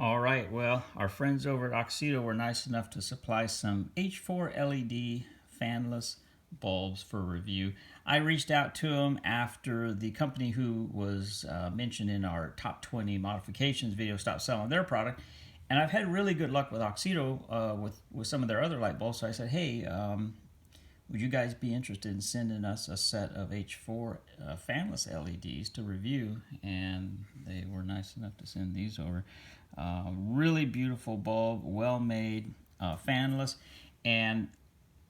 All right, well, our friends over at AUXITO were nice enough to supply some H4 LED fanless bulbs for review. I reached out to them after the company who was mentioned in our top 20 modifications video stopped selling their product, and I've had really good luck with AUXITO with some of their other light bulbs. So I said, hey, would you guys be interested in sending us a set of H4 fanless LEDs to review? And they were nice enough to send these over. Really beautiful bulb, well made, fanless, and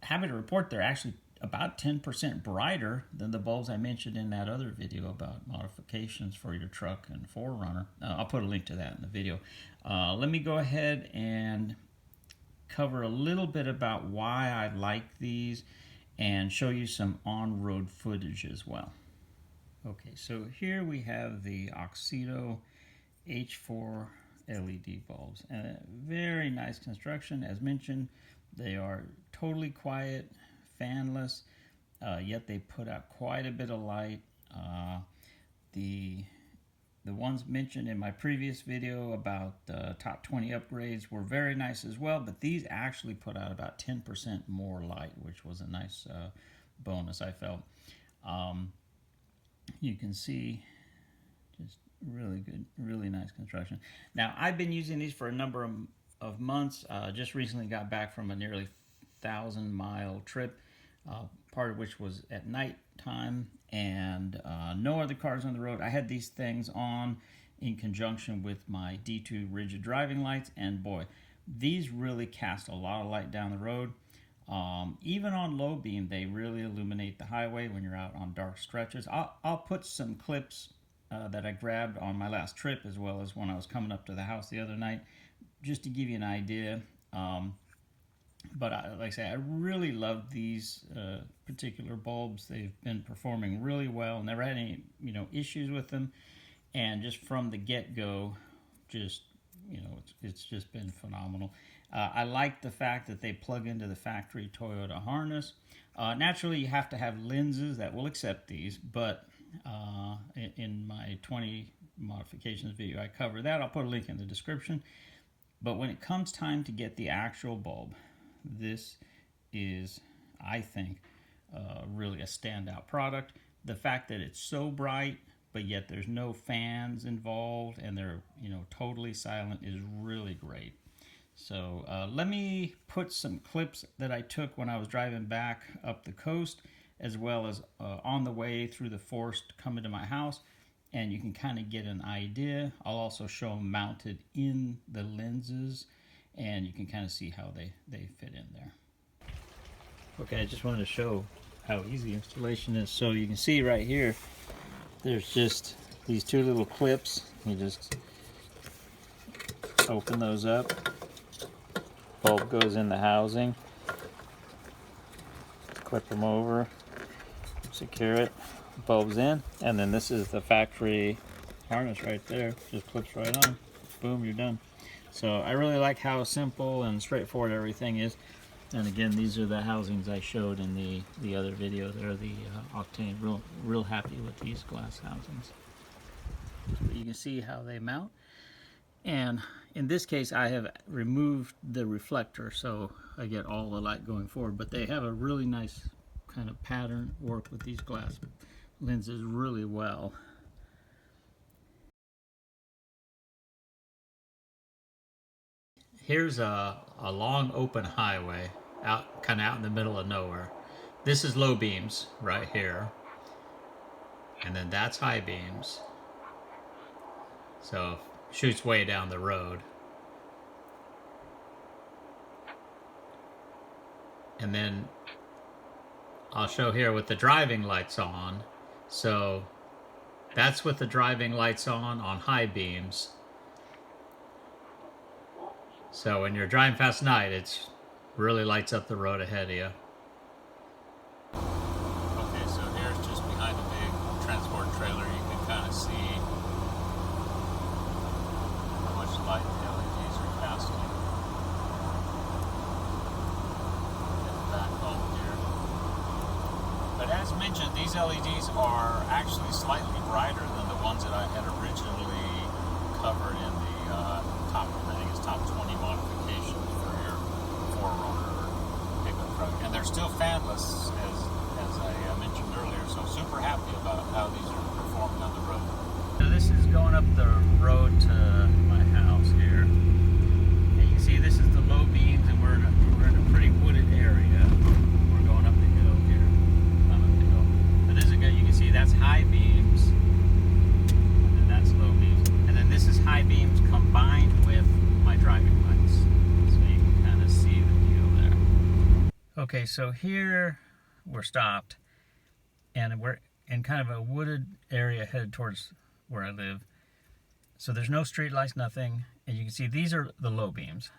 happy to report they're actually about 10% brighter than the bulbs I mentioned in that other video about modifications for your truck and 4Runner. I'll put a link to that in the video. Let me go ahead and cover a little bit about why I like these and show you some on-road footage as well. Okay, so here we have the AUXITO H4 LED bulbs. Very nice construction. As mentioned, they are totally quiet, fanless, yet they put out quite a bit of light. The ones mentioned in my previous video about the top 20 upgrades were very nice as well, but these actually put out about 10% more light, which was a nice bonus, I felt. You can see just really good, really nice construction. Now, I've been using these for a number of months. Just recently got back from a nearly 1,000-mile trip, part of which was at night time, and no other cars on the road. I had these things on in conjunction with my D2 rigid driving lights, and boy, these really cast a lot of light down the road. Even on low beam, they really illuminate the highway when you're out on dark stretches. I'll put some clips that I grabbed on my last trip, as well as when I was coming up to the house the other night, just to give you an idea. But like I say, I really love these particular bulbs. They've been performing really well. Never had any issues with them, and just from the get-go, just it's just been phenomenal. I like the fact that they plug into the factory Toyota harness. Naturally, you have to have lenses that will accept these, but in my 20 modifications video, I cover that. I'll put a link in the description. But when it comes time to get the actual bulb, this is, I think, really a standout product. The fact that it's so bright, but yet there's no fans involved and they're totally silent is really great. So let me put some clips that I took when I was driving back up the coast, as well as on the way through the forest coming to my house, and you can kind of get an idea. I'll also show them mounted in the lenses, and you can kind of see how they fit in there. Okay, I just wanted to show how easy installation is. So you can see right here, there's just these two little clips. You just open those up. Bulb goes in the housing. Clip them over, secure it, bulb's in, and then this is the factory harness right there. Just clips right on. Boom, you're done. So I really like how simple and straightforward everything is. And again, these are the housings I showed in the other video. They're the Octane. Real happy with these glass housings. But you can see how they mount. And in this case, I have removed the reflector, so I get all the light going forward. But they have a really nice kind of pattern, work with these glass lenses really well. Here's a long open highway kind of out in the middle of nowhere. This is low beams right here, and then that's high beams. So shoots way down the road. And then I'll show here with the driving lights on. So that's with the driving lights on high beams. So when you're driving past night, it really lights up the road ahead of you. Okay, so here's just behind the big transport trailer. You can kind of see how much light the LEDs are casting. Get the back home here. But as mentioned, these LEDs are actually slightly brighter than the ones that I had originally covered in the top they're still fanless, as I mentioned earlier. So super happy about how these are performing on the road. So this is going up the road to my house here. And you can see this is the low beams, and we're in a pretty wooded area. We're going up the hill here. Up the hill. So this is good. You can see that's high beams, and then that's low beams, and then this is high beams combined with my driving lights. So you can kind of see the deal there. Okay, so here we're stopped, and we're in kind of a wooded area headed towards where I live. So there's no street lights, nothing, and you can see these are the low beams.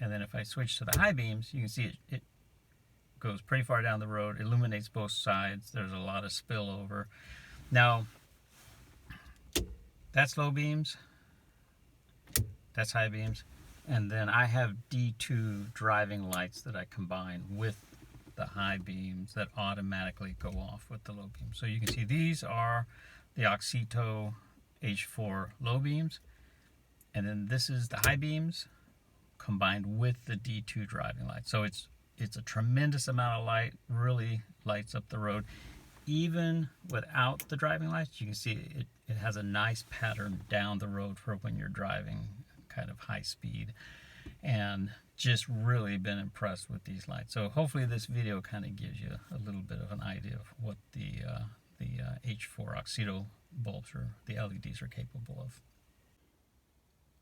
And then if I switch to the high beams, you can see it goes pretty far down the road, illuminates both sides. There's a lot of spillover. Now, that's low beams, that's high beams, and then I have D2 driving lights that I combine with the high beams that automatically go off with the low beams. So you can see these are the AUXITO H4 low beams, and then this is the high beams combined with the D2 driving light. So it's a tremendous amount of light, really lights up the road. Even without the driving lights, you can see it has a nice pattern down the road for when you're driving kind of high speed, and just really been impressed with these lights. So hopefully this video kind of gives you a little bit of an idea of what the H4 AUXITO bulbs or the LEDs are capable of.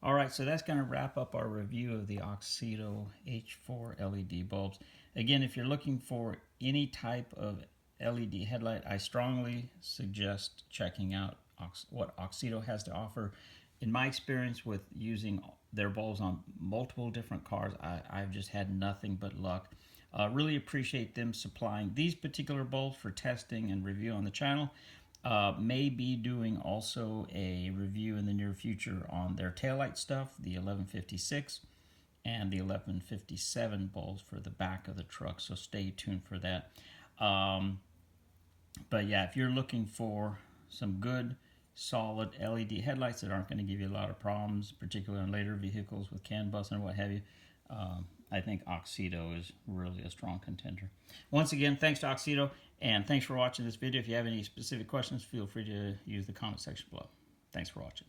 All right, so that's going to wrap up our review of the AUXITO H4 LED bulbs. Again, if you're looking for any type of LED headlight, I strongly suggest checking out what AUXITO has to offer. In my experience with using their bulbs on multiple different cars, I've just had nothing but luck. Really appreciate them supplying these particular bulbs for testing and review on the channel. May be doing also a review in the near future on their taillight stuff, the 1156 and the 1157 bulbs for the back of the truck, so stay tuned for that. But yeah, if you're looking for some good solid LED headlights that aren't going to give you a lot of problems, particularly on later vehicles with CAN bus and what have you, I think AUXITO is really a strong contender. Once again, thanks to AUXITO, and thanks for watching this video. If you have any specific questions, feel free to use the comment section below. Thanks for watching.